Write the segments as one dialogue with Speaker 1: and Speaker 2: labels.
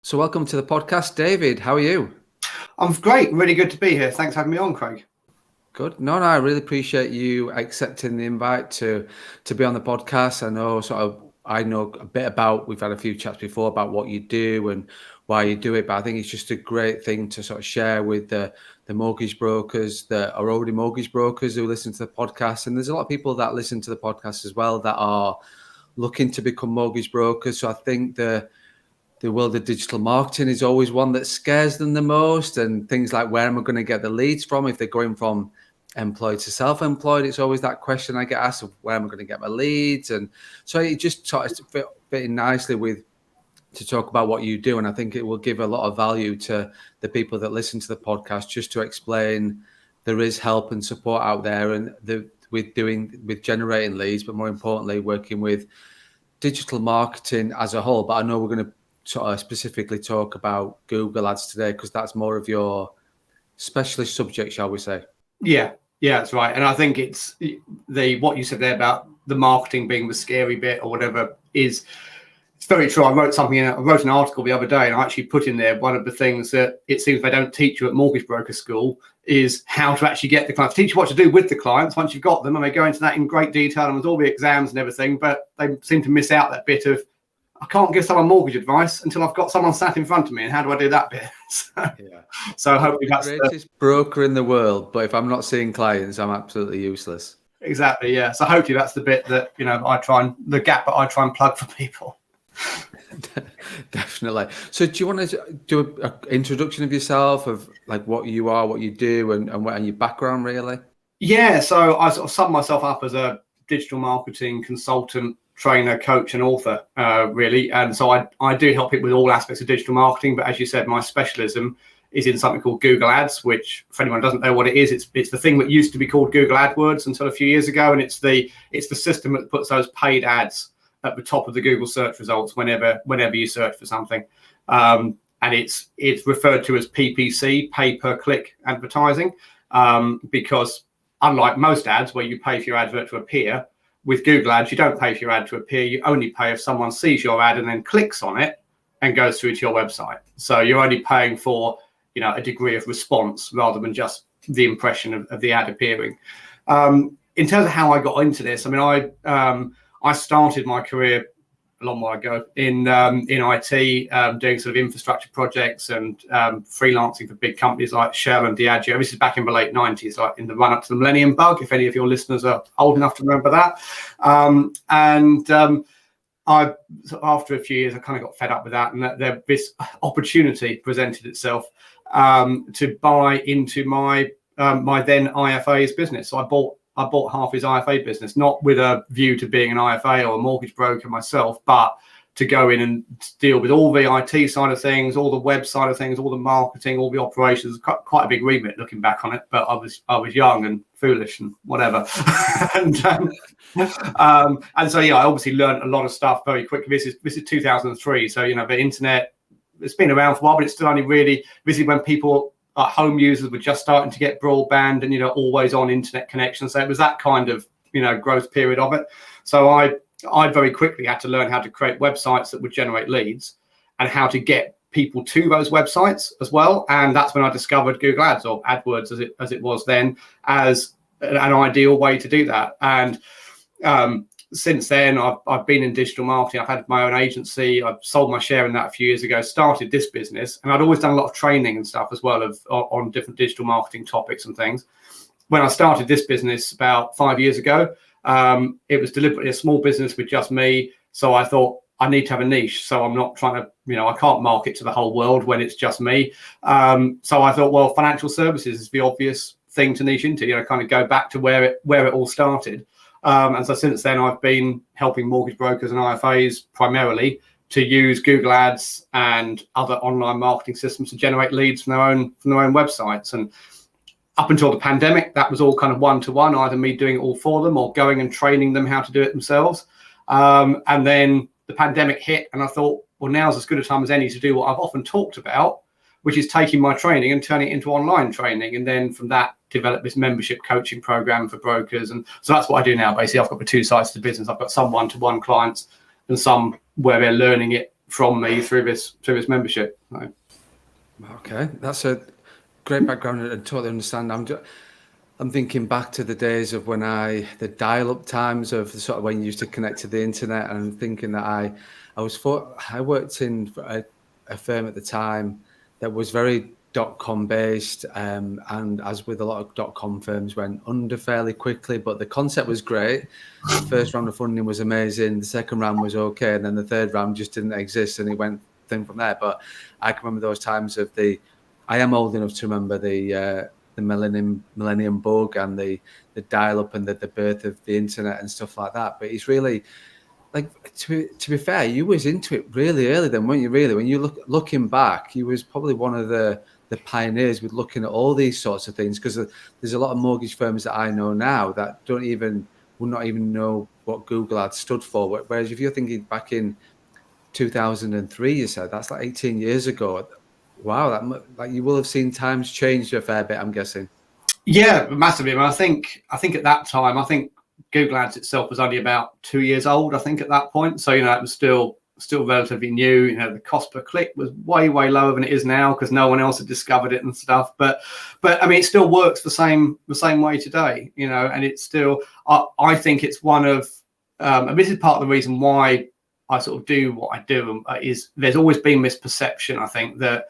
Speaker 1: So welcome to the podcast, David. How are you?
Speaker 2: I'm great. Really good to be here. Thanks for having me on, Craig.
Speaker 1: Good. No, I really appreciate you accepting the invite to be on the podcast. I know a bit about. We've had a few chats before about what you do and why you do it, but I think it's just a great thing to sort of share with the mortgage brokers that are already mortgage brokers who listen to the podcast. And there's a lot of people that listen to the podcast as well that are looking to become mortgage brokers. So I think the world of digital marketing is always one that scares them the most, and things like, where am I going to get the leads from if they're going from employed to self-employed? It's always that question I get asked of, where am I going to get my leads? And so it just sort of fit in nicely to talk about what you do, and I think it will give a lot of value to the people that listen to the podcast, just to explain there is help and support out there, and with generating leads, but more importantly working with digital marketing as a whole. But I know we're going to sort of specifically talk about Google Ads today, because that's more of your specialist subject, shall we say?
Speaker 2: Yeah, that's right. And I think it's what you said there about the marketing being the scary bit or whatever it's very true. I wrote an article the other day, and I actually put in there one of the things that it seems they don't teach you at mortgage broker school is how to actually get the clients. Teach you what to do with the clients once you've got them, and they go into that in great detail and with all the exams and everything, but they seem to miss out that bit of, I can't give someone mortgage advice until I've got someone sat in front of me. And how do I do that bit? So hopefully that's
Speaker 1: the greatest broker in the world, but if I'm not seeing clients, I'm absolutely useless.
Speaker 2: Exactly. Yeah. So hopefully that's the bit that, the gap that I try and plug for people.
Speaker 1: Definitely. So do you want to do an introduction of yourself, of like what you are, what you do, and your background really?
Speaker 2: Yeah. So I sort of sum myself up as a digital marketing consultant, trainer, coach, and author, really. And so I do help people with all aspects of digital marketing. But as you said, my specialism is in something called Google Ads, which, for anyone who doesn't know what it is, it's the thing that used to be called Google AdWords until a few years ago, and it's the system that puts those paid ads at the top of the Google search results whenever you search for something. And it's referred to as PPC, pay per click advertising, because unlike most ads where you pay for your advert to appear, with Google Ads, you don't pay for your ad to appear. You only pay if someone sees your ad and then clicks on it and goes through to your website. So you're only paying for, a degree of response rather than just the impression of the ad appearing. In terms of how I got into this, I mean, I started my career a long while ago in IT, doing sort of infrastructure projects and freelancing for big companies like Shell and Diageo. This is back in the late 90s, like in the run up to the Millennium Bug, if any of your listeners are old enough to remember that. After a few years, I kind of got fed up with that, and this opportunity presented itself to buy into my then IFA's business. So I bought half his IFA business, not with a view to being an IFA or a mortgage broker myself, but to go in and deal with all the IT side of things, all the web side of things, all the marketing, all the operations. Quite a big remit looking back on it, but I was young and foolish and whatever. and so I obviously learned a lot of stuff very quickly. This is 2003, so the internet, it's been around for a while, but it's still only really, this is when people, home users were just starting to get broadband and always on internet connection. So it was that kind of growth period of it. So I very quickly had to learn how to create websites that would generate leads and how to get people to those websites as well. And that's when I discovered Google Ads, or AdWords as it was then, as an ideal way to do that. And since then, I've been in digital marketing. I've had my own agency. I've sold my share in that a few years ago, started this business, and I'd always done a lot of training and stuff as well on different digital marketing topics and things. When I started this business about 5 years ago, it was deliberately a small business with just me. So I thought I need to have a niche. So I'm not trying to, I can't market to the whole world when it's just me. So I thought, well, financial services is the obvious thing to niche into, kind of go back to where it all started. And so since then, I've been helping mortgage brokers and IFAs primarily to use Google Ads and other online marketing systems to generate leads from their own websites. And up until the pandemic, that was all kind of one-to-one, either me doing it all for them or going and training them how to do it themselves. And then the pandemic hit, and I thought, well, now's as good a time as any to do what I've often talked about, which is taking my training and turning it into online training. And then from that, develop this membership coaching program for brokers. And so that's what I do now. Basically, I've got the two sides to the business. I've got some one-to-one clients and some where they're learning it from me through this membership. So.
Speaker 1: Okay, that's a great background and totally understand. I'm thinking back to the days of when the dial-up times of sort of when you used to connect to the internet, and I'm thinking that I worked in a firm at the time that was very .com based, and as with a lot of .com firms, went under fairly quickly, but the concept was great. The first round of funding was amazing. The second round was okay, and then the third round just didn't exist, and it went thing from there. But I can remember those times of I am old enough to remember the millennium bug and the dial-up and the birth of the internet and stuff like that. But it's really, like, to be fair, you was into it really early then, weren't you? Really, when you looking back, you was probably one of the pioneers with looking at all these sorts of things, because there's a lot of mortgage firms that I know now that would not even know what Google Ads stood for. Whereas if you're thinking back in 2003, you said that's like 18 years ago. Wow, like you will have seen times change a fair bit, I'm guessing.
Speaker 2: Yeah, massively. I mean, I think at that time, I think Google Ads itself was only about 2 years old, I think, at that point. So, it was still relatively new. The cost per click was way lower than it is now, because no one else had discovered it and stuff. But I mean, it still works the same way today. And it's still, I think it's one of, and this is part of the reason why I sort of do what I do, is there's always been this perception, I think, that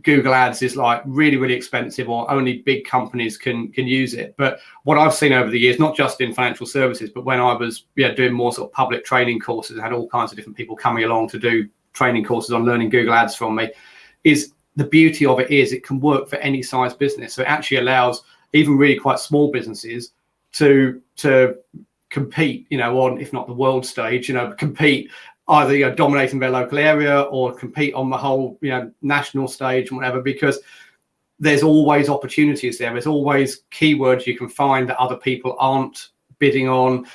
Speaker 2: Google Ads is like really expensive, or only big companies can use it. But what I've seen over the years, not just in financial services, but when I was doing more sort of public training courses, and had all kinds of different people coming along to do training courses on learning Google Ads from me, is the beauty of it is it can work for any size business. So it actually allows even really quite small businesses to compete, on, if not the world stage, compete either dominating their local area, or compete on the whole national stage and whatever, because there's always opportunities there. There's always keywords you can find that other people aren't bidding on.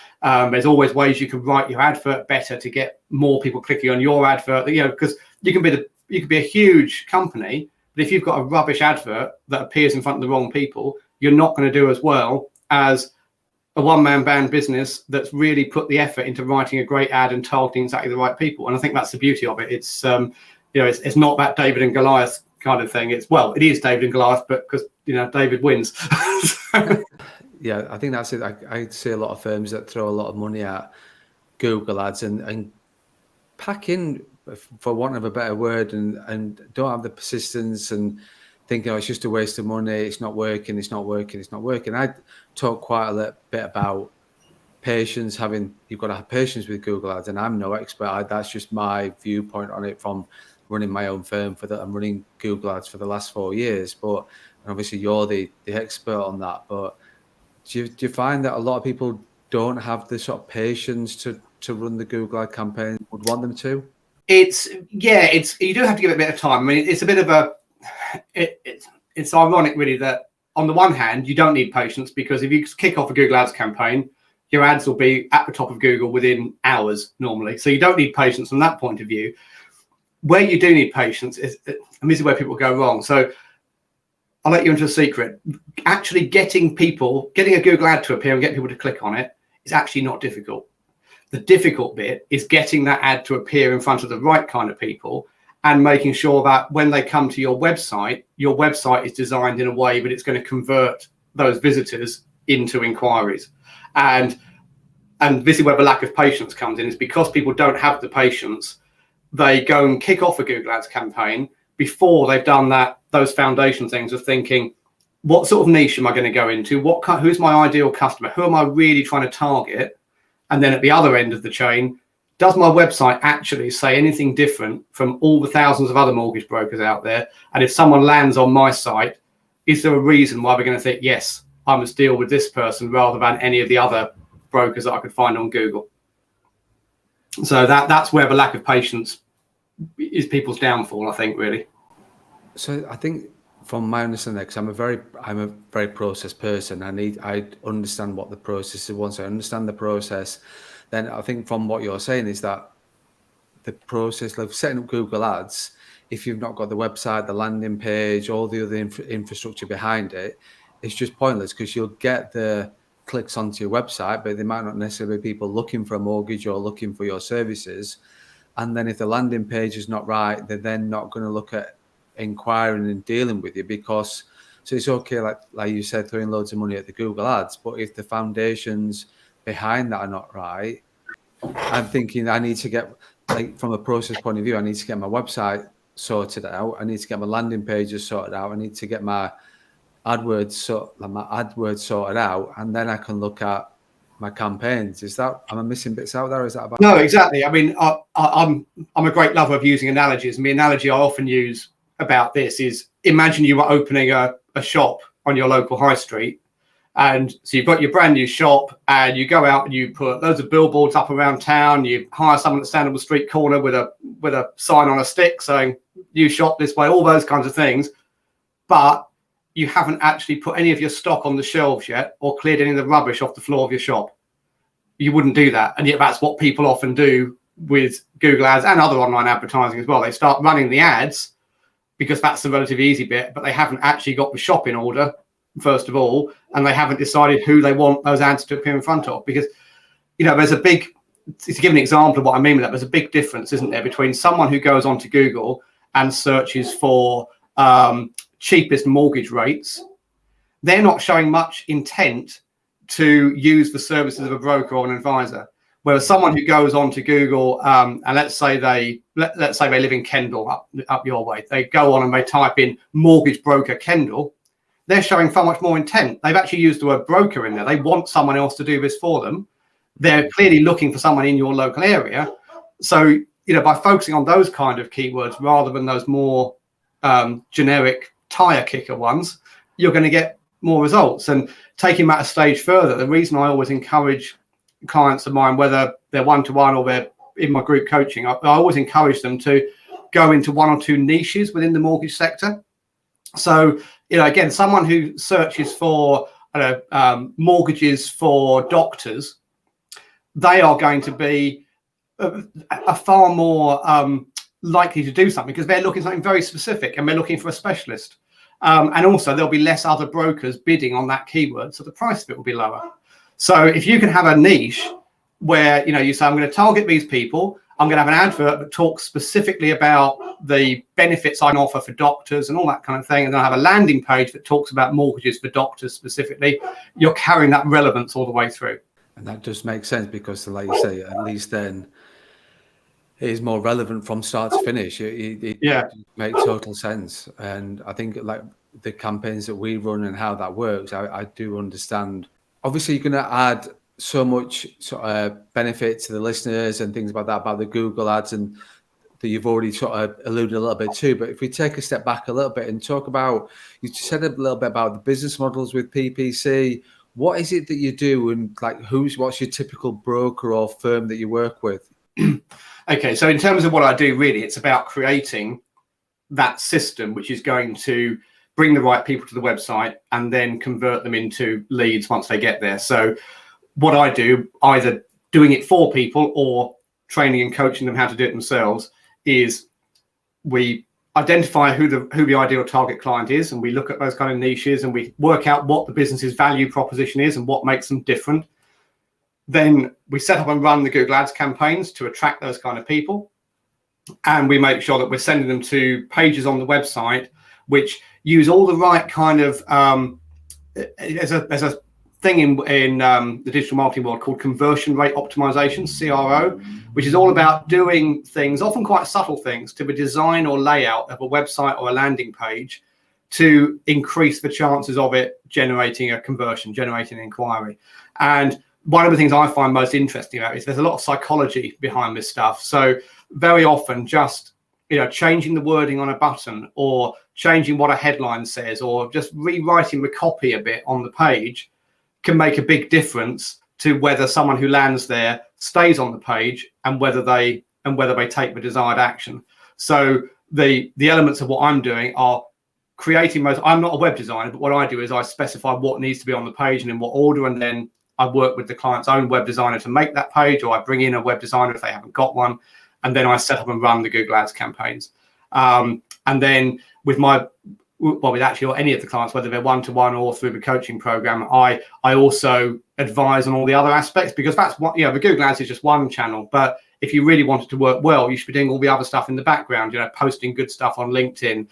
Speaker 2: There's always ways you can write your advert better to get more people clicking on your advert. Because you can be a huge company, but if you've got a rubbish advert that appears in front of the wrong people, you're not going to do as well as a one-man band business that's really put the effort into writing a great ad and targeting exactly the right people. And I think that's the beauty of it. It's it's not that David and Goliath kind of thing. It is David and Goliath, but because David wins.
Speaker 1: Yeah, I think that's it. I see a lot of firms that throw a lot of money at Google Ads and pack in, for want of a better word, and don't have the persistence, and thinking, it's just a waste of money, it's not working. I talk quite a little bit about patience, you've got to have patience with Google Ads, and I'm no expert. That's just my viewpoint on it from running my own firm. I'm running Google Ads for the last 4 years, but obviously you're the expert on that. But do you find that a lot of people don't have the sort of patience to run the Google Ad campaign would want them to?
Speaker 2: It's you do have to give it a bit of time. I mean, it's a bit of a it's ironic, really, that on the one hand you don't need patience, because if you kick off a Google Ads campaign, your ads will be at the top of Google within hours normally. So you don't need patience from that point of view. Where you do need patience is, and this is where people go wrong. So I'll let you into a secret. Actually getting a Google ad to appear and get people to click on it is actually not difficult. The difficult bit is getting that ad to appear in front of the right kind of people, and making sure that when they come to your website is designed in a way that it's going to convert those visitors into inquiries. And this is where the lack of patience comes in, is because people don't have the patience, they go and kick off a Google Ads campaign before they've done those foundation things of thinking, what sort of niche am I going to go into? Who's my ideal customer? Who am I really trying to target? And then at the other end of the chain, does my website actually say anything different from all the thousands of other mortgage brokers out there? And if someone lands on my site, is there a reason why we're going to think, yes, I must deal with this person rather than any of the other brokers that I could find on Google? So that's where the lack of patience is people's downfall, I think, really.
Speaker 1: So I think, from my understanding, because I'm a very process person, I understand what the process is. Once I understand the process, then I think from what you're saying is that the process of setting up Google Ads, if you've not got the website, the landing page, all the other infrastructure behind it, it's just pointless, because you'll get the clicks onto your website, but they might not necessarily be people looking for a mortgage or looking for your services. And then if the landing page is not right, they're then not going to look at inquiring and dealing with you, because so it's okay, like you said, throwing loads of money at the Google ads, but if the foundations behind that are not right, I'm thinking I need to get, like, from a process point of view, I need to get my website sorted out. I need to get my landing pages sorted out. I need to get my AdWords sorted out, and then I can look at my campaigns. Am I missing bits out there? Is that about?
Speaker 2: No, exactly. I mean, I'm a great lover of using analogies. And the analogy I often use about this is, imagine you were opening a shop on your local high street. And so you've got your brand new shop, and you go out and you put loads of billboards up around town. You hire someone to stand on the street corner with a sign on a stick saying, "You shop this way," all those kinds of things. But you haven't actually put any of your stock on the shelves yet, or cleared any of the rubbish off the floor of your shop. You wouldn't do that. And yet that's what people often do with Google ads and other online advertising as well. They start running the ads because that's the relatively easy bit, but they haven't actually got the shop in order, first of all, and they haven't decided who they want those ads to appear in front of. Because, there's a big, to give an example of what I mean with that, there's a big difference, isn't there, between someone who goes onto Google and searches for cheapest mortgage rates. They're not showing much intent to use the services of a broker or an advisor. Whereas someone who goes onto Google and let's say they live in Kendal, up your way, they go on and they type in mortgage broker Kendal, they're showing far much more intent. They've actually used the word broker in there. They want someone else to do this for them. They're clearly looking for someone in your local area. So, by focusing on those kind of keywords rather than those more generic tire kicker ones, you're going to get more results. And taking that a stage further, the reason I always encourage clients of mine, whether they're one-to-one or they're in my group coaching, I always encourage them to go into one or two niches within the mortgage sector. So, again, someone who searches for mortgages for doctors, they are going to be a far more likely to do something because they're looking for something very specific and they're looking for a specialist. And also there'll be less other brokers bidding on that keyword, so the price of it will be lower. So if you can have a niche where, you say, I'm going to target these people, I'm going to have an advert that talks specifically about the benefits I can offer for doctors and all that kind of thing, and then I have a landing page that talks about mortgages for doctors specifically, you're carrying that relevance all the way through.
Speaker 1: And that does make sense because, like you say, at least then it is more relevant from start to finish. It makes total sense. And I think, like, the campaigns that we run and how that works, I do understand. Obviously, you're going to add so much sort of benefit to the listeners and things about that, about the Google ads, and that you've already sort of alluded a little bit to. But if we take a step back a little bit and talk about, you said a little bit about the business models with PPC. What is it that you do, and like what's your typical broker or firm that you work with?
Speaker 2: Okay, so in terms of what I do, really, it's about creating that system which is going to bring the right people to the website and then convert them into leads once they get there. So what I do, either doing it for people or training and coaching them how to do it themselves, is we identify who the ideal target client is, and we look at those kind of niches and we work out what the business's value proposition is and what makes them different. Then we set up and run the Google Ads campaigns to attract those kind of people. And we make sure that we're sending them to pages on the website which use all the right kind of, there's a thing in the digital marketing world called conversion rate optimization, CRO, which is all about doing things, often quite subtle things, to the design or layout of a website or a landing page to increase the chances of it generating a conversion, generating an inquiry. And one of the things I find most interesting about it is there's a lot of psychology behind this stuff. So very often just, changing the wording on a button or changing what a headline says or just rewriting the copy a bit on the page can make a big difference to whether someone who lands there stays on the page and whether they take the desired action. So the elements of what I'm doing are creating I'm not a web designer, but what I do is I specify what needs to be on the page and in what order, and then I work with the client's own web designer to make that page, or I bring in a web designer if they haven't got one, and then I set up and run the Google Ads campaigns. And then with actually any of the clients, whether they're one-to-one or through the coaching program, I also advise on all the other aspects, because that's what, the Google Ads is just one channel, but if you really wanted to work well, you should be doing all the other stuff in the background, you know, posting good stuff on LinkedIn,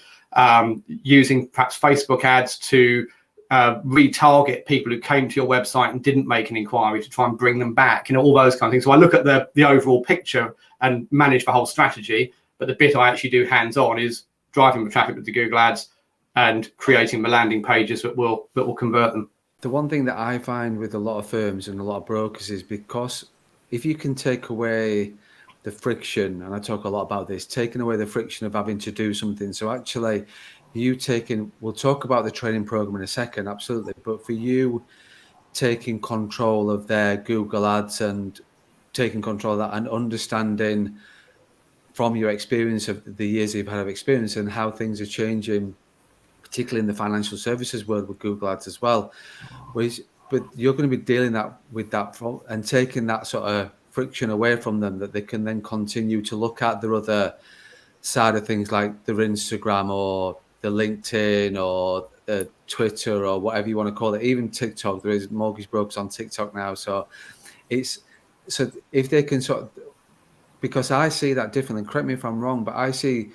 Speaker 2: using perhaps Facebook ads to retarget people who came to your website and didn't make an inquiry to try and bring them back, you know, all those kind of things. So I look at the overall picture and manage the whole strategy, but the bit I actually do hands-on is driving the traffic with the Google ads and creating the landing pages that will convert them.
Speaker 1: The one thing that I find with a lot of firms and a lot of brokers is, because if you can take away the friction, and I talk a lot about this, taking away the friction of having to do something. So actually we'll talk about the training program in a second, absolutely. But for you taking control of their Google ads and taking control of that and understanding from your experience of the years you've had of experience and how things are changing, particularly in the financial services world with Google ads as well, but you're going to be dealing with that and taking that sort of friction away from them, that they can then continue to look at the other side of things like the Instagram or the LinkedIn or the Twitter or whatever you want to call it, even TikTok. There is mortgage brokers on TikTok now. So if they can because I see that differently, correct me if I'm wrong, but I see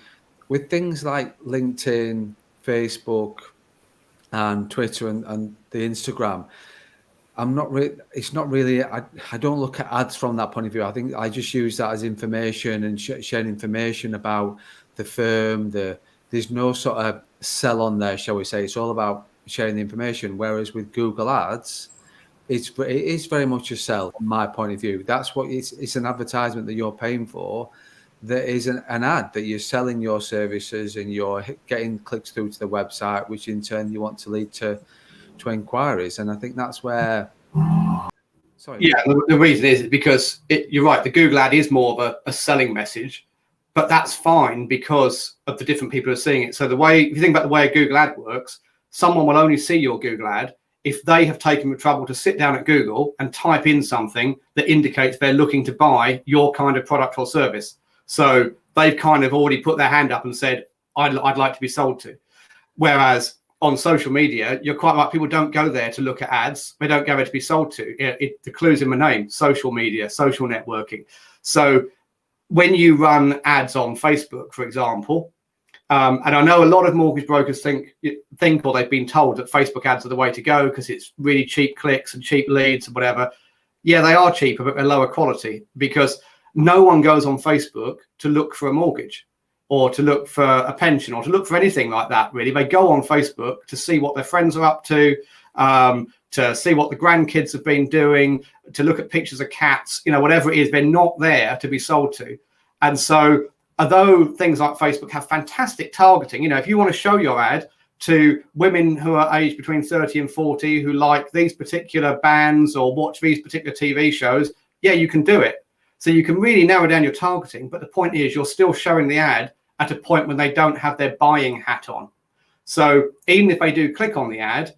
Speaker 1: with things like LinkedIn, Facebook and Twitter and the Instagram, it's not really, I don't look at ads from that point of view. I think I just use that as information and sharing information about the firm. There's no sort of sell on there, shall we say. It's all about sharing the information. Whereas with Google ads, it is very much a sell from my point of view. That's what it's an advertisement that you're paying for. There is an ad that you're selling your services and you're getting clicks through to the website, which in turn you want to lead to inquiries. And I think that's where. Sorry.
Speaker 2: Yeah, the reason is because you're right. The Google ad is more of a selling message, but that's fine because of the different people who are seeing it. So if you think about the way a Google ad works, someone will only see your Google ad if they have taken the trouble to sit down at Google and type in something that indicates they're looking to buy your kind of product or service. So they've kind of already put their hand up and said, I'd like to be sold to. Whereas on social media, you're quite right. People don't go there to look at ads. They don't go there to be sold to. The clue's in the name: social media, social networking. So when you run ads on Facebook, for example, and I know a lot of mortgage brokers think or they've been told that Facebook ads are the way to go because it's really cheap clicks and cheap leads and whatever. Yeah, they are cheaper, but they're lower quality because no one goes on Facebook to look for a mortgage or to look for a pension or to look for anything like that, really. They go on Facebook to see what their friends are up to see what the grandkids have been doing, to look at pictures of cats, you know, whatever it is. They're not there to be sold to. And so although things like Facebook have fantastic targeting, you know, if you want to show your ad to women who are aged between 30 and 40 who like these particular bands or watch these particular TV shows, yeah, you can do it. So you can really narrow down your targeting. But the point is you're still showing the ad at a point when they don't have their buying hat on. So even if they do click on the ad,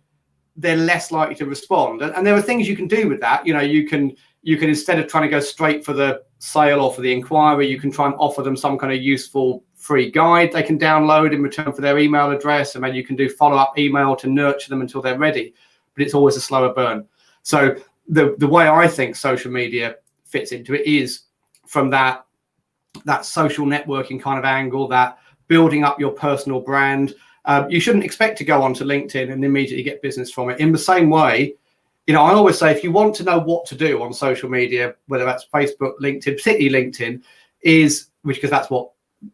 Speaker 2: they're less likely to respond. And there are things you can do with that. You know, you can instead of trying to go straight for the sale or for the inquiry, you can try and offer them some kind of useful free guide they can download in return for their email address. And then you can do follow-up email to nurture them until they're ready. But it's always a slower burn. So the way I think social media fits into it is from that social networking kind of angle, that building up your personal brand. You shouldn't expect to go onto LinkedIn and immediately get business from it. In the same way, you know, I always say if you want to know what to do on social media, whether that's Facebook, LinkedIn, particularly LinkedIn, because that's what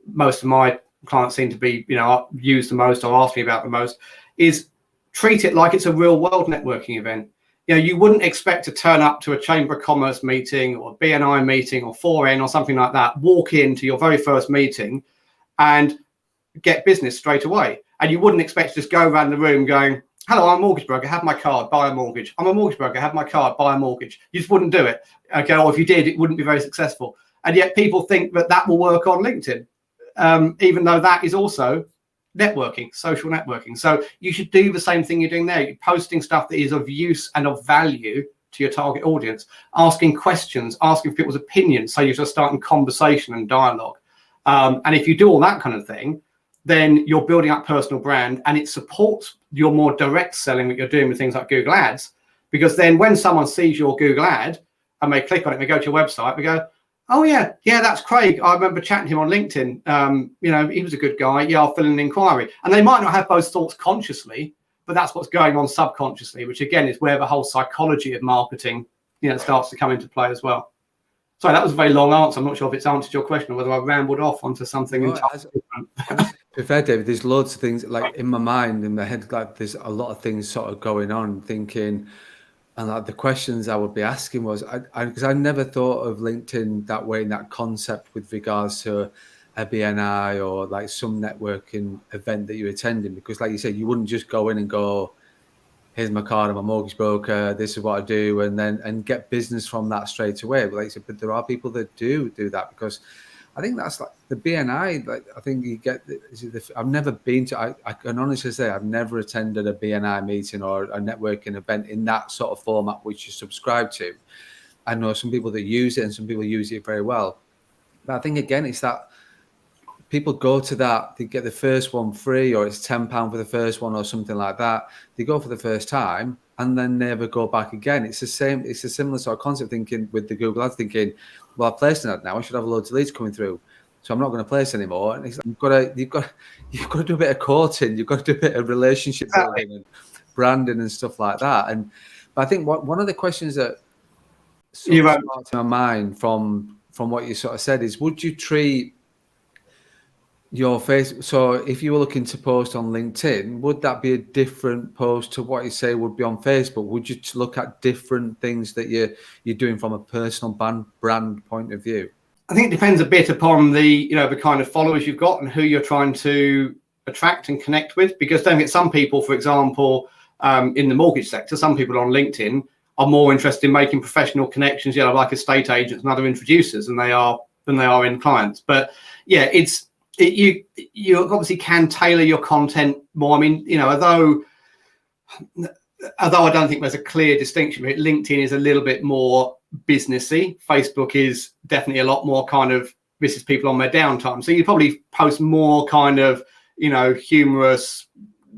Speaker 2: most of my clients seem to be, you know, use the most or ask me about the most, is treat it like it's a real world networking event. You know, you wouldn't expect to turn up to a Chamber of Commerce meeting or a BNI meeting or 4N or something like that, walk into your very first meeting and get business straight away. And you wouldn't expect to just go around the room going, hello, I'm a mortgage broker, have my card, buy a mortgage. I'm a mortgage broker, have my card, buy a mortgage. You just wouldn't do it. Okay, or if you did, it wouldn't be very successful. And yet people think that will work on LinkedIn, even though that is also networking, social networking. So you should do the same thing you're doing there. You're posting stuff that is of use and of value to your target audience, asking questions, asking for people's opinions. So you're just starting conversation and dialogue. And if you do all that kind of thing, then you're building up personal brand and it supports your more direct selling that you're doing with things like Google Ads. Because then when someone sees your Google ad and they click on it, they go to your website, they go, Oh yeah, that's Craig. I remember chatting to him on LinkedIn. He was a good guy. Yeah, I'll fill in an inquiry. And they might not have those thoughts consciously, but that's what's going on subconsciously, which again is where the whole psychology of marketing, starts to come into play as well. Sorry, that was a very long answer. I'm not sure if it's answered your question or whether I rambled off onto something entirely different.
Speaker 1: To be fair, David, there's loads of things like in my mind, in my head, like there's a lot of things sort of going on, thinking. And like the questions I would be asking was, because I never thought of LinkedIn that way, in that concept with regards to a BNI or like some networking event that you're attending. Because like you said, you wouldn't just go in and go, here's my card, I'm a mortgage broker, this is what I do, and get business from that straight away. But like you said, but there are people that do that, because I think that's like the BNI. Like I think you get. I've never been to. I can honestly say I've never attended a BNI meeting or a networking event in that sort of format which you subscribe to. I know some people that use it and some people use it very well. But I think again, it's that people go to that. They get the first one free, or it's £10 for the first one, or something like that. They go for the first time and then never go back again. It's the same. It's a similar sort of concept, thinking with the Google Ads, thinking, well, I've placed an ad now, I should have loads of leads coming through, so I'm not going to place anymore. And it's like, you've got to do a bit of courting, you've got to do a bit of relationship building and branding and stuff like that. But I think one of the questions that sort of sparked in my mind from what you sort of said is, would you treat your face, so if you were looking to post on LinkedIn, would that be a different post to what you say would be on Facebook? Would you look at different things that you're doing from a personal brand point of view?
Speaker 2: I think it depends a bit upon the kind of followers you've got and who you're trying to attract and connect with. Because don't get some people, for example, in the mortgage sector, some people on LinkedIn are more interested in making professional connections, like estate agents and other introducers, than they are in clients. But yeah, you obviously can tailor your content more. I mean, although I don't think there's a clear distinction, but LinkedIn is a little bit more businessy. Facebook is definitely a lot more kind of, this is people on their downtime. So you probably post more kind of, humorous,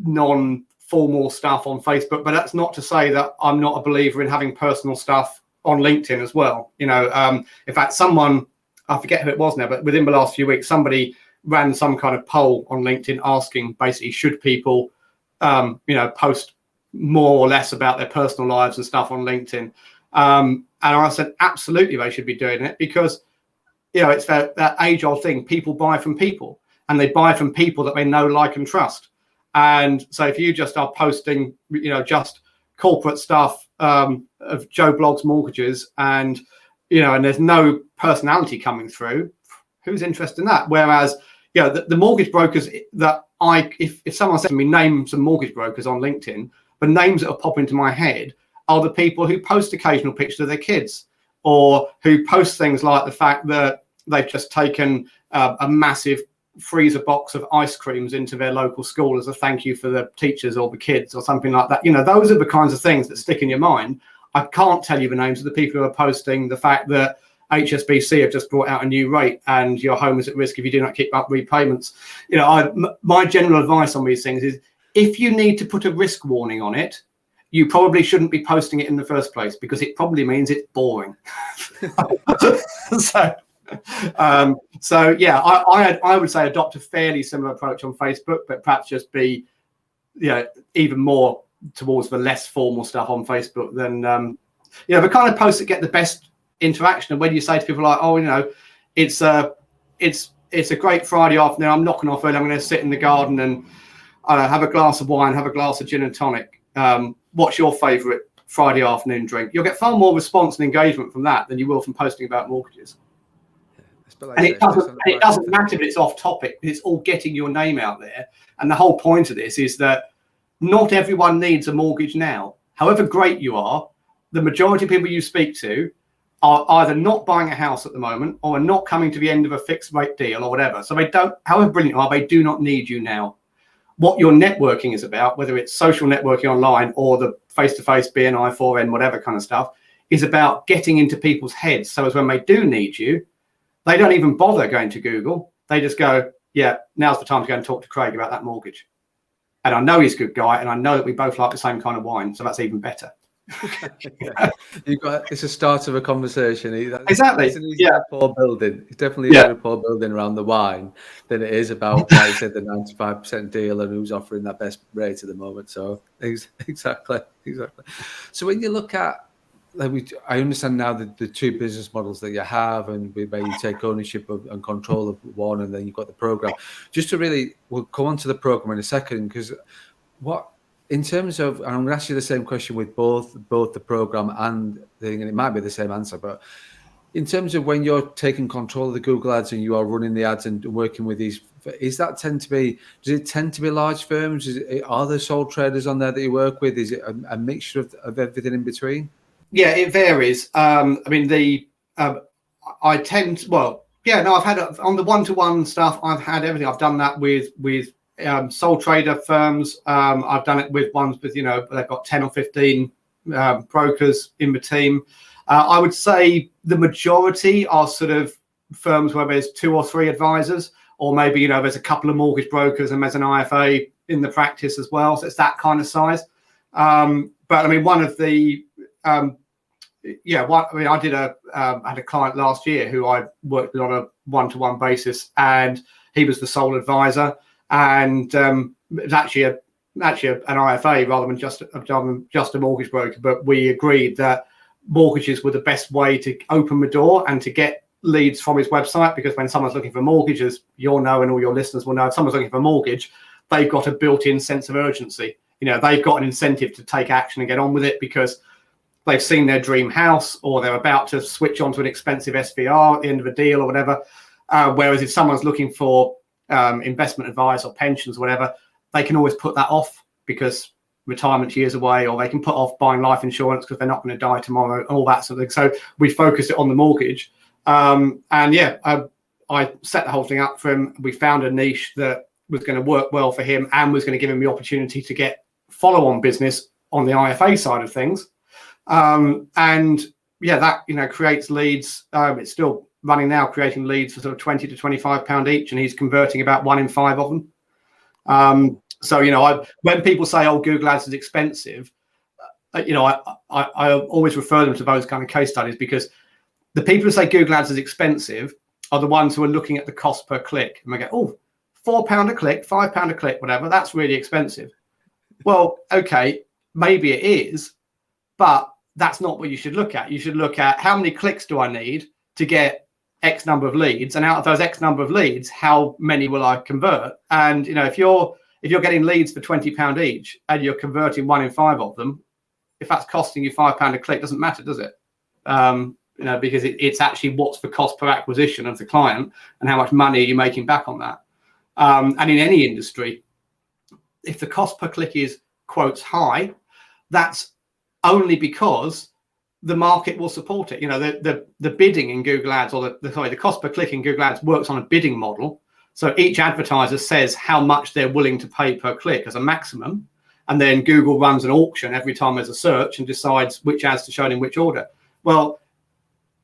Speaker 2: non-formal stuff on Facebook. But that's not to say that I'm not a believer in having personal stuff on LinkedIn as well. In fact, someone, I forget who it was now, but within the last few weeks, somebody ran some kind of poll on LinkedIn asking basically, should people, post more or less about their personal lives and stuff on LinkedIn. And I said, absolutely, they should be doing it, because, it's that age-old thing. People buy from people, and they buy from people that they know, like, and trust. And so if you just are posting, just corporate stuff of Joe Bloggs Mortgages, and, and there's no personality coming through, who's interested in that? Whereas, the mortgage brokers that if someone said to me, name some mortgage brokers on LinkedIn, the names that will pop into my head are the people who post occasional pictures of their kids, or who post things like the fact that they've just taken a massive freezer box of ice creams into their local school as a thank you for the teachers or the kids, or something like that. Those are the kinds of things that stick in your mind. I can't tell you the names of the people who are posting the fact that HSBC have just brought out a new rate and your home is at risk if you do not keep up repayments. My general advice on these things is, if you need to put a risk warning on it, you probably shouldn't be posting it in the first place, because it probably means it's boring. So yeah, I would say adopt a fairly similar approach on Facebook, but perhaps just be even more towards the less formal stuff on Facebook than the kind of posts that get the best interaction. And when you say to people like, it's a great Friday afternoon, I'm knocking off early, I'm going to sit in the garden and have a glass of wine, have a glass of gin and tonic. What's your favorite Friday afternoon drink? You'll get far more response and engagement from that than you will from posting about mortgages. And it doesn't matter if it's off topic, it's all getting your name out there. And the whole point of this is that not everyone needs a mortgage now. However great you are, the majority of people you speak to are either not buying a house at the moment, or are not coming to the end of a fixed rate deal, or whatever. So they don't, however brilliant you are, they do not need you now. What your networking is about, whether it's social networking online or the face-to-face BNI 4N, whatever kind of stuff, is about getting into people's heads. So as when they do need you, they don't even bother going to Google. They just go, yeah, now's the time to go and talk to Craig about that mortgage. And I know he's a good guy, and I know that we both like the same kind of wine, so that's even better.
Speaker 1: Yeah. It's a start of a conversation.
Speaker 2: Exactly.
Speaker 1: It's an easy rapport building. It's definitely a rapport building around the wine than it is about, like you said, the 95% deal and who's offering that best rate at the moment. So exactly. So when you look at, I understand now the two business models that you have, and where you take ownership of and control of one, and then you've got the program. Just to we'll go on to the program in a second, because in terms of, and I'm going to ask you the same question with both the program and it might be the same answer, but in terms of when you're taking control of the Google ads and you are running the ads and working with these, does it tend to be large firms? Are there sole traders on there that you work with? Is it a mixture of everything in between?
Speaker 2: Yeah, it varies. I mean, I've had on the one-to-one stuff, I've had everything. I've done that with sole trader firms. I've done it with ones with, they've got 10 or 15 brokers in the team. I would say the majority are sort of firms where there's 2 or 3 advisors, or maybe, there's a couple of mortgage brokers and there's an IFA in the practice as well. So it's that kind of size. But I mean, one of the, I had a client last year who I worked with on a one-to-one basis, and he was the sole advisor. And it was actually an IFA rather than just a mortgage broker. But we agreed that mortgages were the best way to open the door and to get leads from his website, because when someone's looking for mortgages, you'll know, and all your listeners will know, if someone's looking for a mortgage, they've got a built-in sense of urgency. They've got an incentive to take action and get on with it because they've seen their dream house, or they're about to switch onto an expensive SVR at the end of a deal or whatever. Whereas if someone's looking for investment advice or pensions or whatever, they can always put that off because retirement years away, or they can put off buying life insurance because they're not going to die tomorrow, all that sort of thing. So we focused it on the mortgage. I set the whole thing up for him. We found a niche that was going to work well for him and was going to give him the opportunity to get follow-on business on the IFA side of things. That creates leads. It's still running now, creating leads for sort of £20 to £25 each, and he's converting about 1 in 5 of them. When people say, "Oh, Google Ads is expensive," I always refer them to those kind of case studies, because the people who say Google Ads is expensive are the ones who are looking at the cost per click, and they go, "Oh, £4 a click, £5 a click, whatever. That's really expensive." Well, okay, maybe it is, but that's not what you should look at. You should look at, how many clicks do I need to get X number of leads, and out of those X number of leads, how many will I convert? And if you're getting leads for £20 each and you're converting 1 in 5 of them, if that's costing you £5 a click, doesn't matter, does it? Because it's actually what's the cost per acquisition of the client and how much money are you making back on that. And in any industry, if the cost per click is quotes high, that's only because the market will support it. The bidding in Google Ads, or the cost per click in Google Ads works on a bidding model. So each advertiser says how much they're willing to pay per click as a maximum, and then Google runs an auction every time there's a search and decides which ads to show in which order. Well,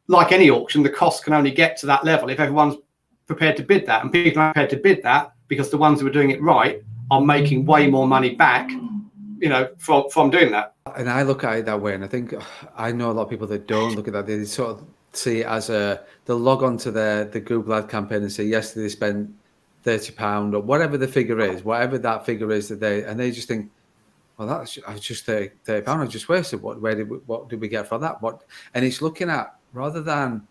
Speaker 2: like any auction, the cost can only get to that level if everyone's prepared to bid that, and people are prepared to bid that because the ones who are doing it right are making way more money back, from doing that.
Speaker 1: And I look at it that way, and I think I know a lot of people that don't look at that. They sort of see it as they'll log on to the Google ad campaign and say, yesterday they spent £30 or whatever the figure is, whatever that figure is that they just think, well, that's just £30 I just wasted. What did we get from that? And it's looking at, rather than,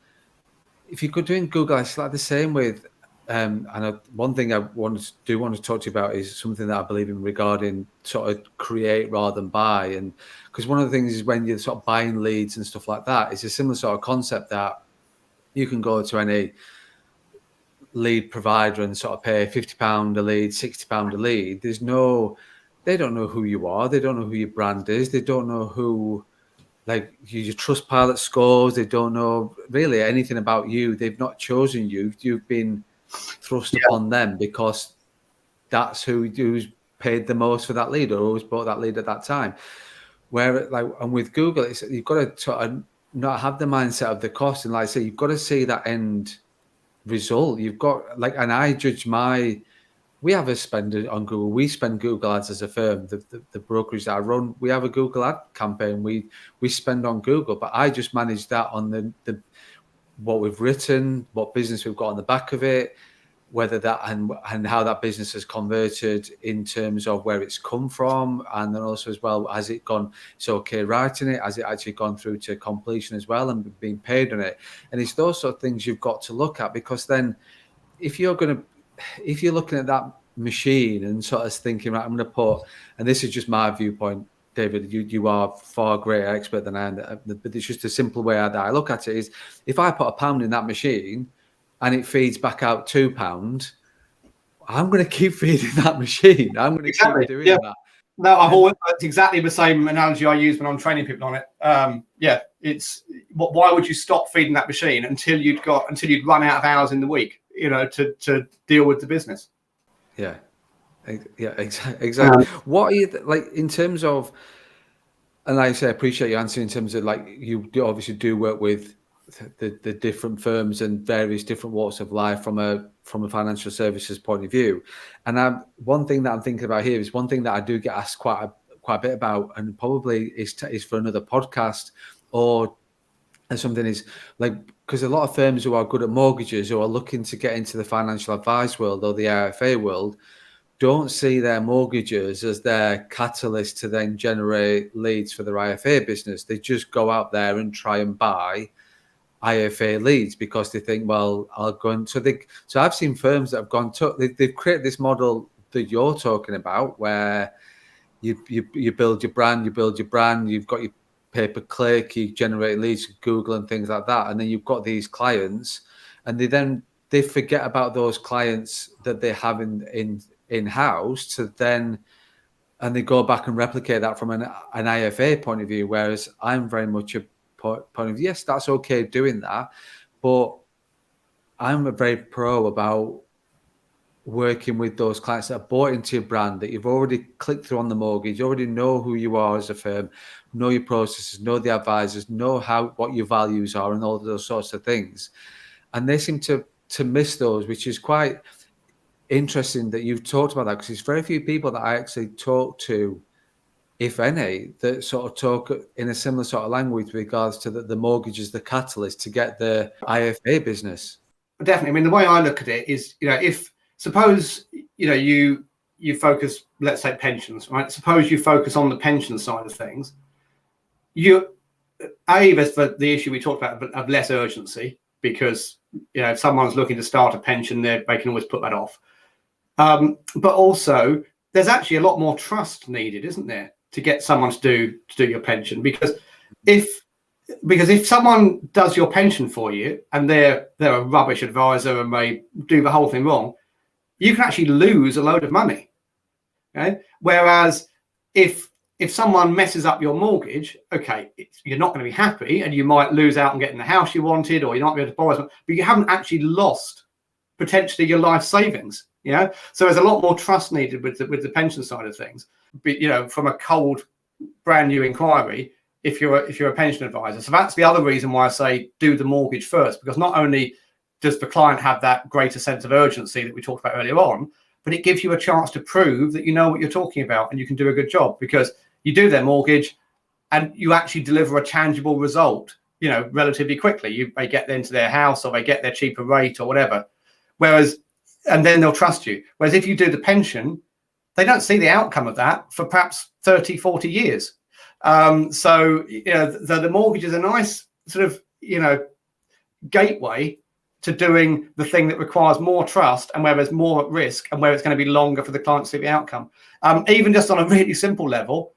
Speaker 1: if you could do in Google, it's like the same with. And one thing I want to talk to you about is something that I believe in regarding sort of create rather than buy. And because one of the things is, when you're sort of buying leads and stuff like that, it's a similar sort of concept that you can go to any lead provider and sort of pay £50 a lead, £60 a lead. They don't know who you are. They don't know who your brand is. They don't know who, like, your Trustpilot scores. They don't know really anything about you. They've not chosen you. You've been thrust upon them because that's who's paid the most for that lead, or who's bought that lead at that time. And with Google, you've got to sort of not have the mindset of the cost, and like I say, you've got to see that end result. You've got, and I judge my we have a spend on Google. We spend Google ads as a firm. The brokerage that I run, we have a Google ad campaign. We spend on Google, but I just manage that on the what we've written, what business we've got on the back of it, whether that and how that business has converted in terms of where it's come from, and then also as well, has it gone, it's okay writing it, has it actually gone through to completion as well and being paid on it? And it's those sort of things you've got to look at, because then if you're looking at that machine and sort of thinking, right, I'm going to put, and this is just my viewpoint, David, you are far greater expert than I am, but it's just a simple way that I look at it is, if I put £1 in that machine and it feeds back out £2, I'm going to keep feeding that machine. I'm going to keep doing that.
Speaker 2: No, that's exactly the same analogy I use when I'm training people on it. It's why would you stop feeding that machine until you'd run out of hours in the week, to deal with the business?
Speaker 1: Yeah, exactly. What are you like in terms of, and like I say, I appreciate your answer in terms of, like, you obviously do work with the different firms and various different walks of life from a financial services point of view. And one thing that I'm thinking about here is one thing that I do get asked quite a bit about, and probably is for another podcast or something, is like, because a lot of firms who are good at mortgages, who are looking to get into the financial advice world or the IFA world, don't see their mortgages as their catalyst to then generate leads for their IFA business. They just go out there and try and buy IFA leads because they think, well, I'll go and so I've seen firms that have gone to, they've created this model that you're talking about, where you build your brand, you've got your pay-per-click, you generate leads with Google and things like that, and then you've got these clients, and they forget about those clients that they have in-house to then, and they go back and replicate that from an IFA point of view. Whereas I'm very much a point of view, yes, that's okay doing that, but I'm a very pro about working with those clients that are bought into your brand, that you've already clicked through on the mortgage, you already know who you are as a firm, know your processes, know the advisors, know what your values are, and all of those sorts of things. And they seem to miss those, which is quite interesting that you've talked about that, because there's very few people that I actually talk to, if any, that sort of talk in a similar sort of language with regards to the mortgage as the catalyst to get the IFA business.
Speaker 2: Definitely. I mean, the way I look at it is, if suppose, you focus, let's say pensions, right? Suppose you focus on the pension side of things. There's the issue we talked about of less urgency, because, if someone's looking to start a pension, they can always put that off. But also, there's actually a lot more trust needed, isn't there, to get someone to do your pension? Because if someone does your pension for you and they're a rubbish advisor and they do the whole thing wrong, you can actually lose a load of money. Okay? Whereas if someone messes up your mortgage, okay, you're not going to be happy, and you might lose out on getting the house you wanted, or you're not going to be able to borrow something, but you haven't actually lost potentially your life savings. So there's a lot more trust needed with the pension side of things. But, from a cold, brand new inquiry, if you're a pension advisor. So that's the other reason why I say do the mortgage first, because not only does the client have that greater sense of urgency that we talked about earlier on, but it gives you a chance to prove that you know what you're talking about and you can do a good job, because you do their mortgage and you actually deliver a tangible result, relatively quickly. They get into their house, or they get their cheaper rate or whatever. And then they'll trust you. Whereas if you do the pension, they don't see the outcome of that for perhaps 30, 40 years. So the mortgage is a nice sort of, gateway to doing the thing that requires more trust, and where there's more at risk, and where it's going to be longer for the client to see the outcome. Even just on a really simple level,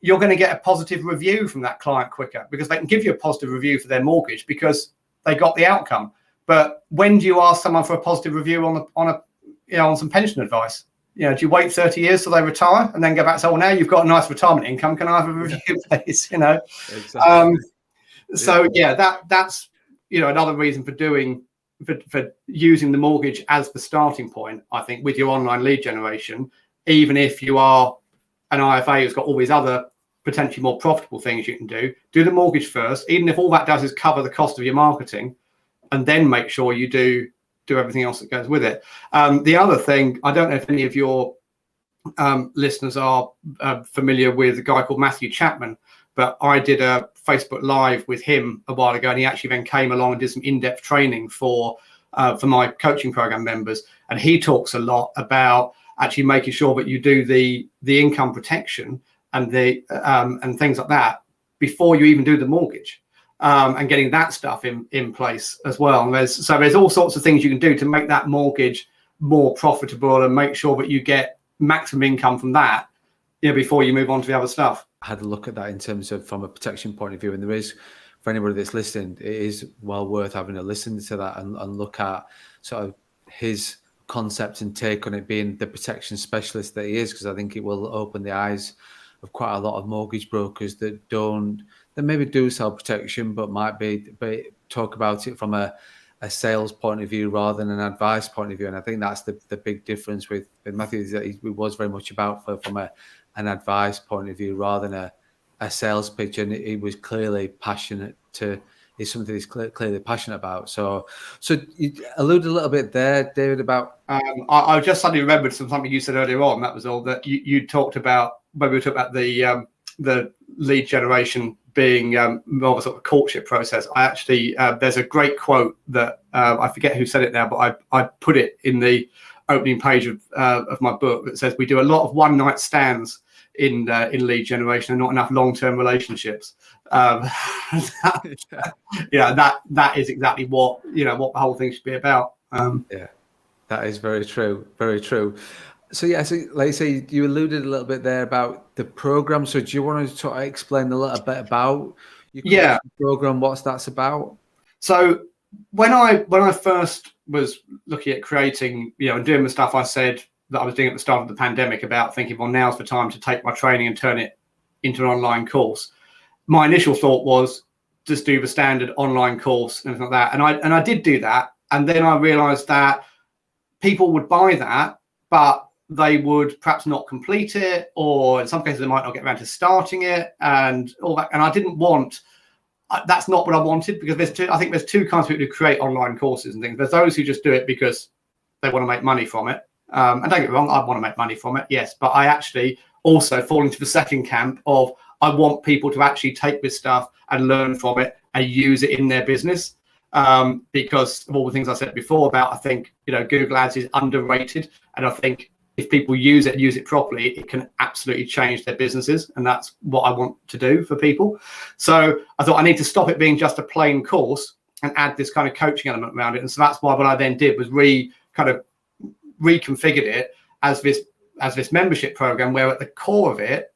Speaker 2: you're going to get a positive review from that client quicker, because they can give you a positive review for their mortgage because they got the outcome. But when do you ask someone for a positive review on some pension advice? Do you wait 30 years till they retire and then go back and say, well, now you've got a nice retirement income, can I have a review, please?
Speaker 1: Exactly.
Speaker 2: So that's another reason for using the mortgage as the starting point, I think, with your online lead generation. Even if you are an IFA who's got all these other potentially more profitable things you can do the mortgage first, even if all that does is cover the cost of your marketing, and then make sure you do do everything else that goes with it. The other thing, I don't know if any of your listeners are familiar with a guy called Matthew Chapman, but I did a Facebook Live with him a while ago, and he actually then came along and did some in-depth training for my coaching program members. And he talks a lot about actually making sure that you do the income protection and and things like that before you even do the mortgage, and getting that stuff in place as well. And there's all sorts of things you can do to make that mortgage more profitable and make sure that you get maximum income from that, before you move on to the other stuff.
Speaker 1: I had a look at that in terms of from a protection point of view, and there is, for anybody that's listening, it is well worth having a listen to that and look at sort of his concept and take on it, being the protection specialist that he is, because I think it will open the eyes of quite a lot of mortgage brokers that maybe do sell protection, but talk about it from a sales point of view rather than an advice point of view. And I think that's the big difference with Matthew, is that he was very much about from an advice point of view rather than a sales pitch. And he was clearly passionate is something he's clearly passionate about. So you alluded a little bit there, David, about...
Speaker 2: I just suddenly remembered something you said earlier on. That was all that you talked about when we were talking about the lead generation being more of a sort of courtship process. I actually, there's a great quote that I forget who said it now, but I put it in the opening page of my book that says we do a lot of one night stands in lead generation and not enough long-term relationships. That is exactly what what the whole thing should be about.
Speaker 1: Yeah, that is very true. Very true. So like you say, you alluded a little bit there about the program. So do you want to sort of explain a little bit about your program, what that's about?
Speaker 2: So when I first was looking at creating, and doing the stuff I said that I was doing at the start of the pandemic about thinking, well, now's the time to take my training and turn it into an online course. My initial thought was just do the standard online course and everything like that. And I did do that. And then I realized that people would buy that, but they would perhaps not complete it, or in some cases they might not get around to starting it and all that. And I didn't want, that's not what I wanted, because I think there's two kinds of people who create online courses and things. There's those who just do it because they want to make money from it. And don't get me wrong, I want to make money from it, yes. But I actually also fall into the second camp of I want people to actually take this stuff and learn from it and use it in their business. Because of all the things I said before about, I think, Google Ads is underrated. And I think if people use it properly, it can absolutely change their businesses. And that's what I want to do for people. So I thought I need to stop it being just a plain course and add this kind of coaching element around it. And so that's why what I then did was reconfigured it as this membership program, where at the core of it,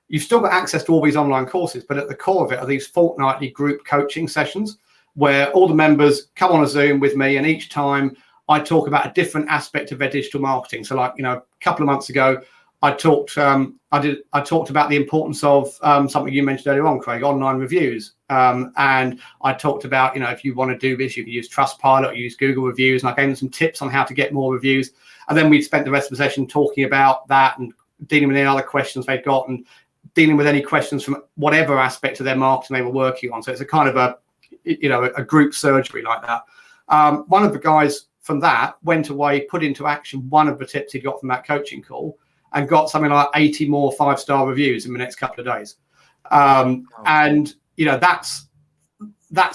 Speaker 2: you've still got access to all these online courses, but at the core of it are these fortnightly group coaching sessions where all the members come on a Zoom with me, and each time I talk about a different aspect of their digital marketing. So like, a couple of months ago, I talked about the importance of something you mentioned earlier on, Craig, online reviews. And I talked about, if you want to do this, you can use Trustpilot or use Google reviews. And I gave them some tips on how to get more reviews. And then we spent the rest of the session talking about that and dealing with any other questions they'd got and dealing with any questions from whatever aspect of their marketing they were working on. So it's a kind of a group surgery like that. One of the guys from that went away, put into action one of the tips he got from that coaching call, and got something like 80 more 5-star reviews in the next couple of days. And that's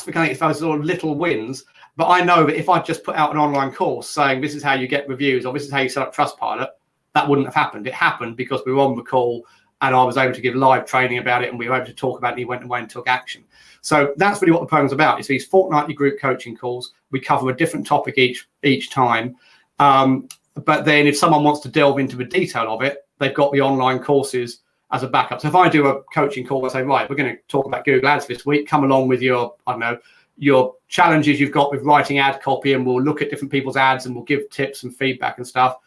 Speaker 2: the kind of those sort of little wins. But I know that if I just put out an online course saying this is how you get reviews or this is how you set up Trustpilot, that wouldn't have happened. It happened because we were on the call and I was able to give live training about it, and we were able to talk about it, and he went away and took action. So that's really what the program's about. It's these fortnightly group coaching calls. We cover a different topic each time. But then if someone wants to delve into the detail of it, they've got the online courses as a backup. So if I do a coaching call, I say, right, we're going to talk about Google Ads this week. Come along with your challenges you've got with writing ad copy, and we'll look at different people's ads and we'll give tips and feedback and stuff.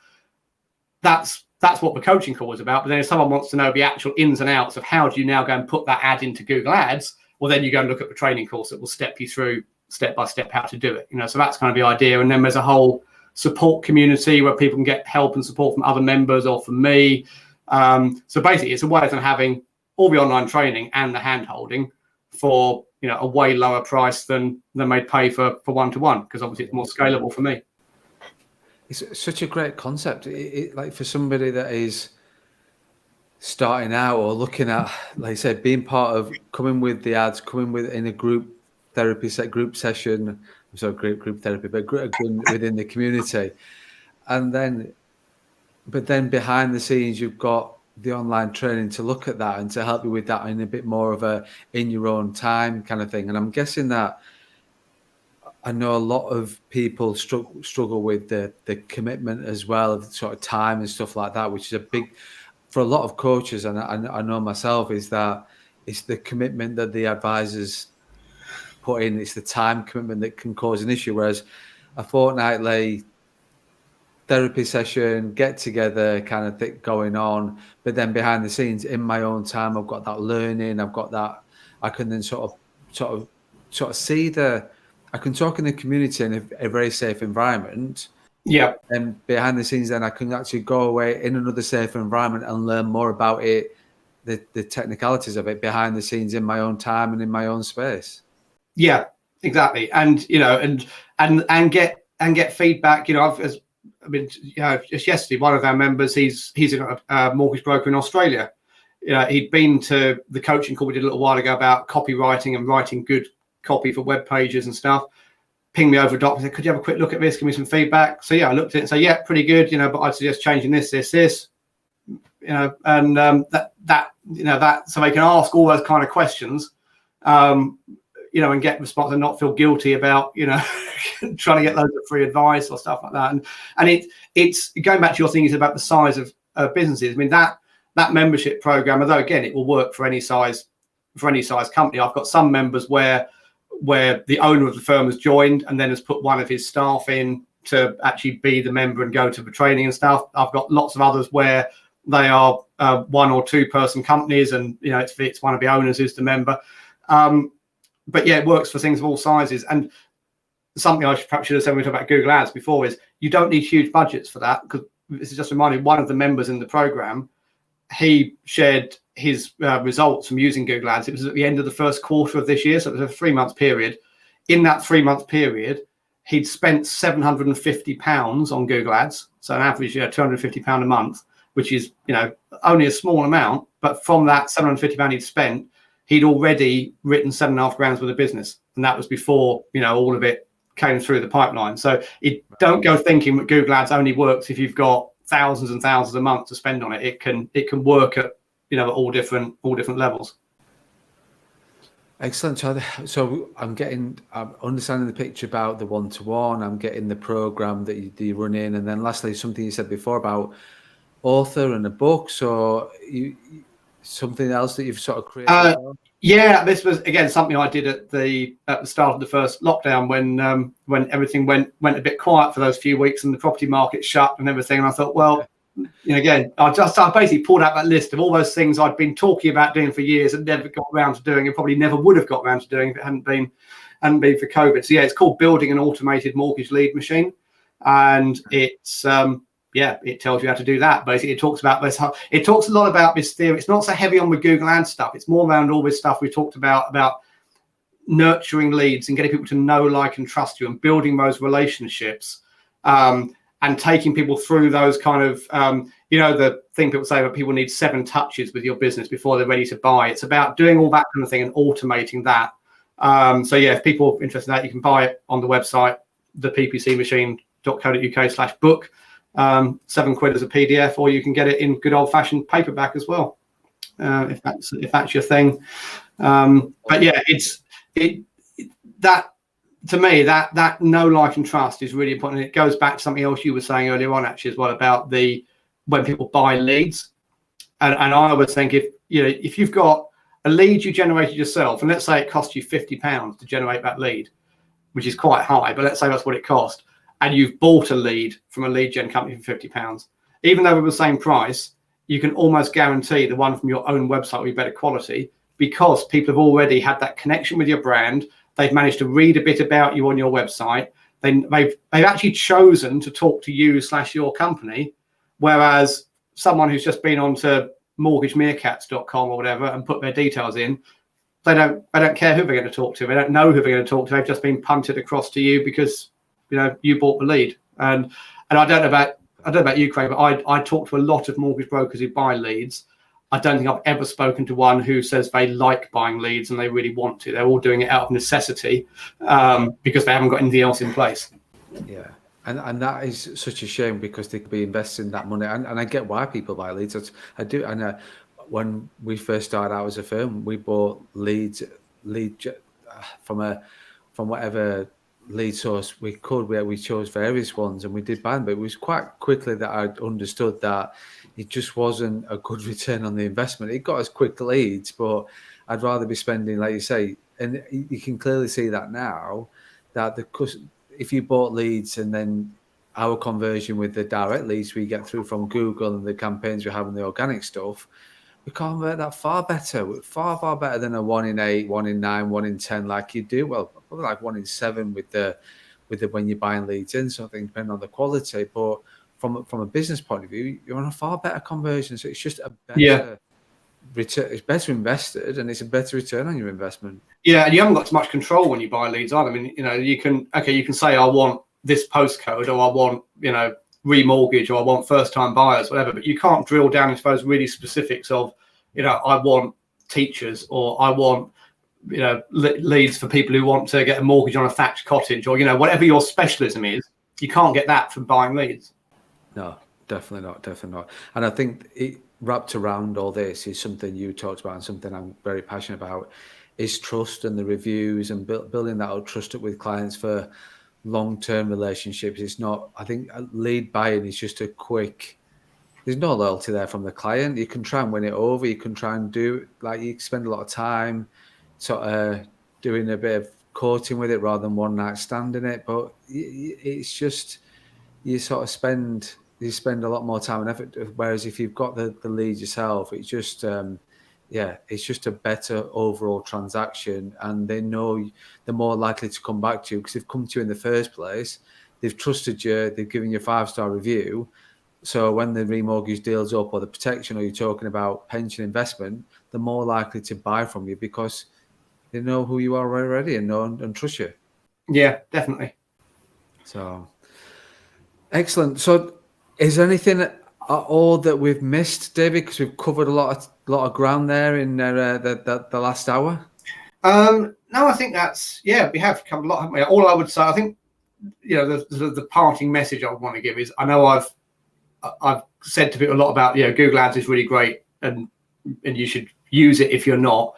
Speaker 2: That's what the coaching call is about. But then if someone wants to know the actual ins and outs of how do you now go and put that ad into Google Ads, well, then you go and look at the training course that will step you through step by step how to do it. So that's kind of the idea. And then there's a whole support community where people can get help and support from other members or from me. So basically, it's a way of them having all the online training and the hand holding for a way lower price than they'd pay for one-to-one, because obviously it's more scalable for me.
Speaker 1: It's such a great concept. Like for somebody that is starting out or looking at, like I said, being part of coming with the ads, coming with in a group therapy set, group session. I'm sorry, group therapy, but within the community, and then, but then behind the scenes, you've got the online training to look at that and to help you with that in a bit more of a in your own time kind of thing. And I'm guessing that I know a lot of people struggle with the commitment as well of sort of time and stuff like that, which is a big for a lot of coaches, and I know myself, is that it's the commitment that the advisors put in, it's the time commitment that can cause an issue. Whereas a fortnightly therapy session, get together kind of thing going on, but then behind the scenes, in my own time, I've got that learning, I've got that, I can then sort of see I can talk in the community in a very safe environment.
Speaker 2: Yeah.
Speaker 1: And behind the scenes, then I can actually go away in another safe environment and learn more about it, the technicalities of it behind the scenes in my own time and in my own space.
Speaker 2: Yeah, exactly. And and get feedback. Just yesterday, one of our members, he's a mortgage broker in Australia. He'd been to the coaching call we did a little while ago about copywriting and writing good copy for web pages and stuff. Pinged me over a doc and said, could you have a quick look at this? Give me some feedback. So yeah, I looked at it and said, yeah, pretty good, but I'd suggest changing this, and that so they can ask all those kind of questions, and get response and not feel guilty about, trying to get loads of free advice or stuff like that. And it's going back to your thing is about the size of businesses. I mean, that membership program, although again, it will work for any size company. I've got some members where the owner of the firm has joined and then has put one of his staff in to actually be the member and go to the training and stuff. I've got lots of others where they are 1 or 2 person companies, and it's one of the owners who's the member. But yeah, it works for things of all sizes. And something I perhaps should have said when we talked about Google Ads before is you don't need huge budgets for that, because this is just reminding one of the members in the program. He shared his results from using Google Ads. It was at the end of the first quarter of this year, so it was a 3-month period. In that 3-month period, he'd spent £750 on Google Ads, so an average, £250 a month, which is only a small amount. But from that £750 he'd spent, he'd already written 7.5 grand worth of business, and that was before all of it came through the pipeline. So don't go thinking that Google Ads only works if you've got thousands and thousands a month to spend on it. It can work at at all different levels.
Speaker 1: Excellent. So I'm understanding the picture about the one-to-one. I'm getting the program that you run in, and then lastly, something you said before about author and a book. So something else that you've sort of created.
Speaker 2: Yeah, this was again something I did at the start of the first lockdown when everything went a bit quiet for those few weeks and the property market shut and everything. And I thought, well, again, I basically pulled out that list of all those things I'd been talking about doing for years and never got around to doing, and probably never would have got around to doing if it hadn't been for COVID. So yeah, it's called Building an Automated Mortgage Lead Machine, and it's it tells you how to do that. Basically, it talks about this. It talks a lot about this theory. It's not so heavy on the Google Ads stuff. It's more around all this stuff we talked about nurturing leads and getting people to know, like, and trust you, and building those relationships, and taking people through those kind of, the thing people say that people need 7 touches with your business before they're ready to buy. It's about doing all that kind of thing and automating that. So yeah, if people are interested in that, you can buy it on the website, theppcmachine.co.uk/book. £7 as a PDF, or you can get it in good old-fashioned paperback as well, if that's your thing. But yeah, that to me, that know, like, and trust is really important. And it goes back to something else you were saying earlier on, actually, as well, about when people buy leads. And I would think if you've got a lead you generated yourself, and let's say it cost you £50 to generate that lead, which is quite high, but let's say that's what it cost, and you've bought a lead from a lead gen company for £50, even though we're the same price, you can almost guarantee the one from your own website will be better quality, because people have already had that connection with your brand. They've managed to read a bit about you on your website. They've actually chosen to talk to you / your company, whereas someone who's just been onto mortgagemeerkats.com or whatever and put their details in, they don't care who they're going to talk to. They don't know who they're going to talk to. They've just been punted across to you because you bought the lead. And And I don't know about you, Craig, but I talk to a lot of mortgage brokers who buy leads. I don't think I've ever spoken to one who says they like buying leads and they really want to. They're all doing it out of necessity because they haven't got anything else in place.
Speaker 1: Yeah. And that is such a shame because they could be investing that money. And I get why people buy leads. I do. And when we first started out as a firm, we bought lead from whatever lead source we could. We chose various ones and we did buy them. But it was quite quickly that I understood that it just wasn't a good return on the investment. It got us quick leads, but I'd rather be spending, like you say, and you can clearly see that now, that if you bought leads and then our conversion with the direct leads we get through from Google and the campaigns we have and the organic stuff, we convert that far better, far better than a 1 in 8, 1 in 9, 1 in 10 like you do. Well, probably like 1 in 7 with the when you're buying leads in, something depending on the quality. But from a business point of view, you're on a far better conversion. So it's just a better return. It's better invested and it's a better return on your investment.
Speaker 2: Yeah, and you haven't got as much control when you buy leads either. I mean, you can say I want this postcode, or I want, remortgage, or I want first time buyers, whatever, but you can't drill down into those really specifics of, I want teachers, or I want, leads for people who want to get a mortgage on a thatched cottage, or, whatever your specialism is. You can't get that from buying leads.
Speaker 1: No, definitely not. And I think it wrapped around all this is something you talked about and something I'm very passionate about, is trust and the reviews and building that trust up with clients for long-term relationships. It's not, I think lead buying is just a quick, there's no loyalty there from the client. You can try and win it over. You can try and do, like, you spend a lot of time sort of doing a bit of courting with it rather than one night stand in it. But it's just, you sort of spend a lot more time and effort. Whereas if you've got the lead yourself, it's just, it's just a better overall transaction, and they know they're more likely to come back to you because they've come to you in the first place. They've trusted you. They've given you a 5-star review. So when the remortgage deal's up, or the protection, or you're talking about pension investment, they're more likely to buy from you because they know who you are already and know and trust you.
Speaker 2: Yeah, definitely.
Speaker 1: So excellent. So is there anything at all that we've missed, David? Because we've covered a lot of ground there in the last hour.
Speaker 2: No, I think that's, we have covered a lot, haven't we? All I would say, I think, the parting message I want to give is, I know I've said to people a lot about, Google Ads is really great and you should use it if you're not.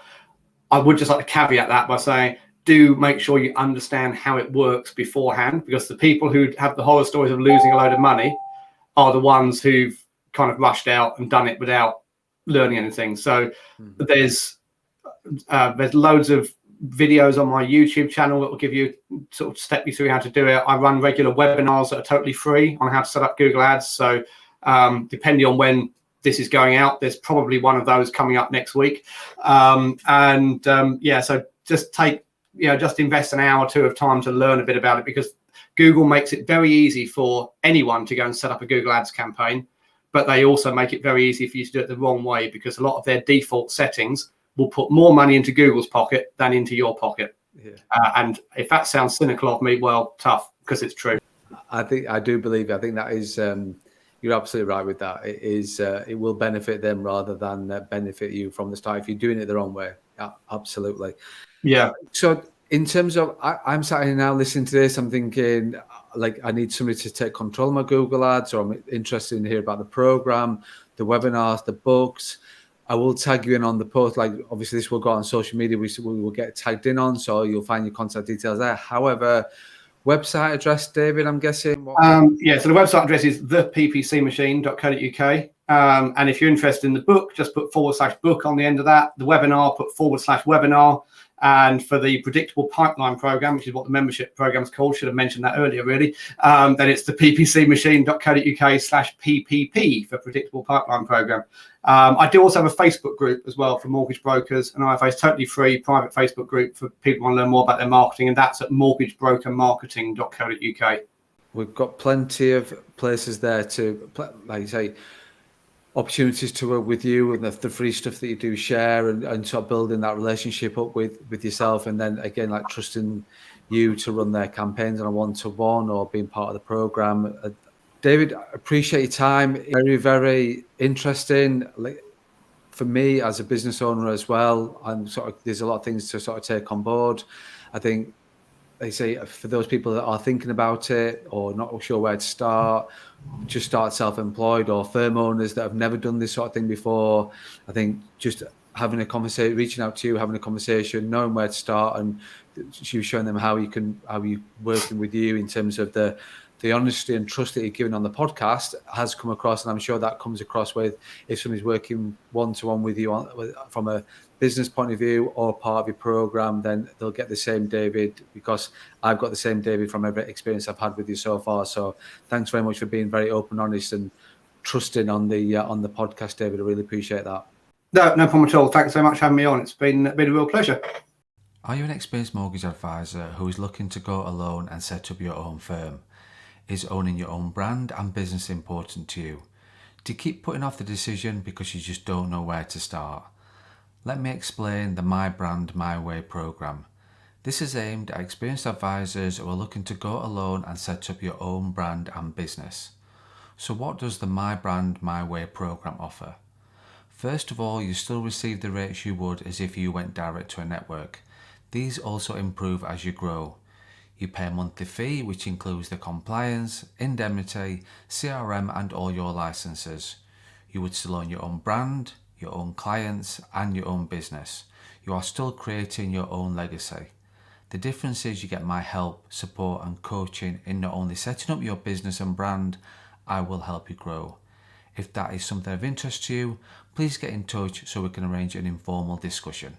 Speaker 2: I would just like to caveat that by saying, do make sure you understand how it works beforehand, because the people who have the horror stories of losing a load of money are the ones who've kind of rushed out and done it without learning anything. So there's loads of videos on my YouTube channel that will give you, sort of step you through how to do it. I run regular webinars that are totally free on how to set up Google Ads. So depending on when this is going out, there's probably one of those coming up next week. So just take, just invest an hour or two of time to learn a bit about it, because Google makes it very easy for anyone to go and set up a Google Ads campaign, but they also make it very easy for you to do it the wrong way, because a lot of their default settings will put more money into Google's pocket than into your pocket. Yeah. And if that sounds cynical of me, well, tough, because it's true.
Speaker 1: I think that is, you're absolutely right with that. It is, it will benefit them rather than benefit you from the start if you're doing it the wrong way. Yeah, absolutely.
Speaker 2: Yeah.
Speaker 1: So in terms of, I'm sat here now listening to this, I'm thinking, like, I need somebody to take control of my Google Ads, or I'm interested in hearing about the program, the webinars, the books. I will tag you in on the post. Like, obviously this will go on social media. We will get tagged in on, so you'll find your contact details there. However, website address, David, I'm guessing?
Speaker 2: So the website address is theppcmachine.co.uk. And if you're interested in the book, just put /book on the end of that. The webinar, put /webinar. And for the Predictable Pipeline program, which is what the membership program is called, should have mentioned that earlier, really, then it's the ppcmachine.co.uk/PPP for Predictable Pipeline program. I do also have a Facebook group as well for mortgage brokers, and IFA is totally free, private Facebook group for people who want to learn more about their marketing, and that's at mortgagebrokermarketing.co.uk.
Speaker 1: We've got plenty of places there to, like you say, opportunities to work with you and the free stuff that you do share, and sort of building that relationship up with yourself, and then again, like, trusting you to run their campaigns on a one-to-one or being part of the program. David, I appreciate your time. Very, very interesting. Like, for me as a business owner as well, there's a lot of things to sort of take on board. I think they say for those people that are thinking about it or not sure where to start, just start self-employed, or firm owners that have never done this sort of thing before. I think just having a conversation, reaching out to you, having a conversation, knowing where to start, and you showing them how you working with you in terms of the honesty and trust that you're giving on the podcast has come across, and I'm sure that comes across with if somebody's working one-to-one with you from a business point of view or part of your program, then they'll get the same David, because I've got the same David from every experience I've had with you so far. So thanks very much for being very open, honest, and trusting on the podcast, David. I really appreciate that.
Speaker 2: No problem at all. Thanks so much for having me on. It's been a real pleasure.
Speaker 1: Are you an experienced mortgage advisor who is looking to go alone and set up your own firm? Is owning your own brand and business important to you? Do you keep putting off the decision because you just don't know where to start? Let me explain the My Brand, My Way program. This is aimed at experienced advisors who are looking to go alone and set up your own brand and business. So what does the My Brand, My Way program offer? First of all, you still receive the rates you would as if you went direct to a network. These also improve as you grow. You pay a monthly fee which includes the compliance, indemnity, CRM and all your licenses. You would still own your own brand, your own clients and your own business. You are still creating your own legacy. The difference is you get my help, support and coaching in not only setting up your business and brand, I will help you grow. If that is something of interest to you, please get in touch so we can arrange an informal discussion.